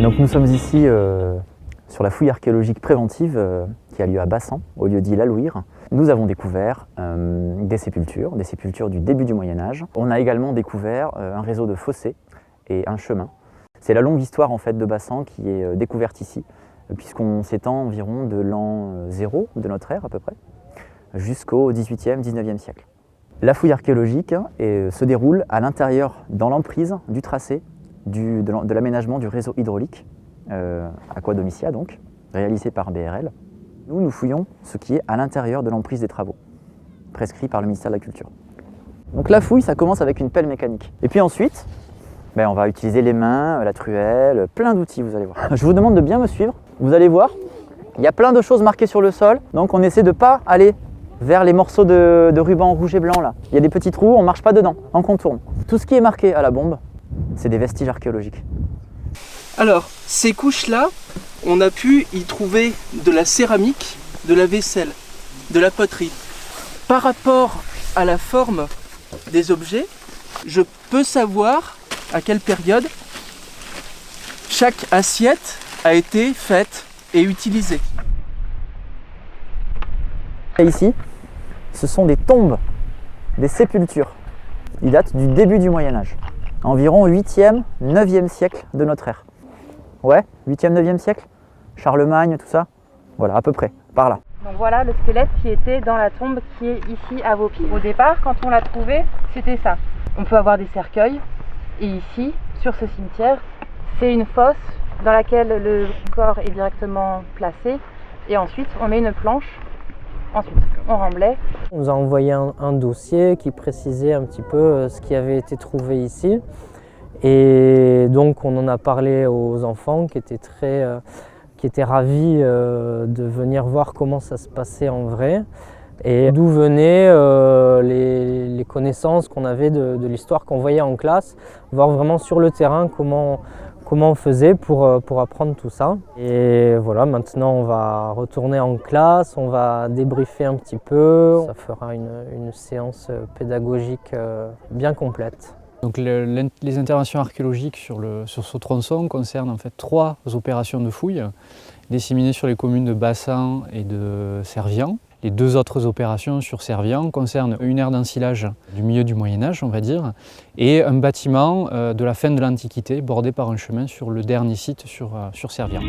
Donc nous sommes ici sur la fouille archéologique préventive qui a lieu à Bassan, au lieu dit l'Alouire. Nous avons découvert des sépultures du début du Moyen-Âge. On a également découvert un réseau de fossés et un chemin. C'est la longue histoire en fait de Bassan qui est découverte ici, puisqu'on s'étend environ de l'an 0 de notre ère à peu près, jusqu'au 18e, 19e siècle. La fouille archéologique se déroule à l'intérieur, dans l'emprise du tracé de l'aménagement du réseau hydraulique, Aqua Domitia donc, réalisé par BRL. Nous fouillons ce qui est à l'intérieur de l'emprise des travaux, prescrit par le ministère de la Culture. Donc la fouille, ça commence avec une pelle mécanique. Et puis ensuite, on va utiliser les mains, la truelle, plein d'outils, vous allez voir. Je vous demande de bien me suivre. Vous allez voir, il y a plein de choses marquées sur le sol. Donc on essaie de ne pas aller vers les morceaux de ruban rouge et blanc là. Il y a des petits trous, on ne marche pas dedans, on contourne. Tout ce qui est marqué à la bombe, c'est des vestiges archéologiques. Alors, ces couches-là, on a pu y trouver de la céramique, de la vaisselle, de la poterie. Par rapport à la forme des objets, je peux savoir à quelle période chaque assiette a été faite et utilisée. Et ici, ce sont des tombes, des sépultures. Ils datent du début du Moyen-Âge, environ 8e, 9e siècle de notre ère. Ouais, 8e, 9e siècle, Charlemagne, tout ça. Voilà, à peu près, par là. Donc voilà le squelette qui était dans la tombe qui est ici à vos pieds. Au départ, quand on l'a trouvé, c'était ça. On peut avoir des cercueils. Et ici, sur ce cimetière, c'est une fosse dans laquelle le corps est directement placé. Et ensuite, on met une planche. Ensuite, on remblait. On nous a envoyé un dossier qui précisait un petit peu ce qui avait été trouvé ici. Et donc, on en a parlé aux enfants qui étaient ravis de venir voir comment ça se passait en vrai. Et d'où venaient les connaissances qu'on avait de l'histoire qu'on voyait en classe, voir vraiment sur le terrain comment on faisait pour apprendre tout ça. Et voilà, maintenant on va retourner en classe, on va débriefer un petit peu, ça fera une séance pédagogique bien complète. Donc les interventions archéologiques sur ce tronçon concernent en fait 3 opérations de fouilles disséminées sur les communes de Bassan et de Servian. Les 2 autres opérations sur Servian concernent une aire d'ensilage du milieu du Moyen-Âge, on va dire, et un bâtiment de la fin de l'Antiquité bordé par un chemin sur le dernier site sur Servian.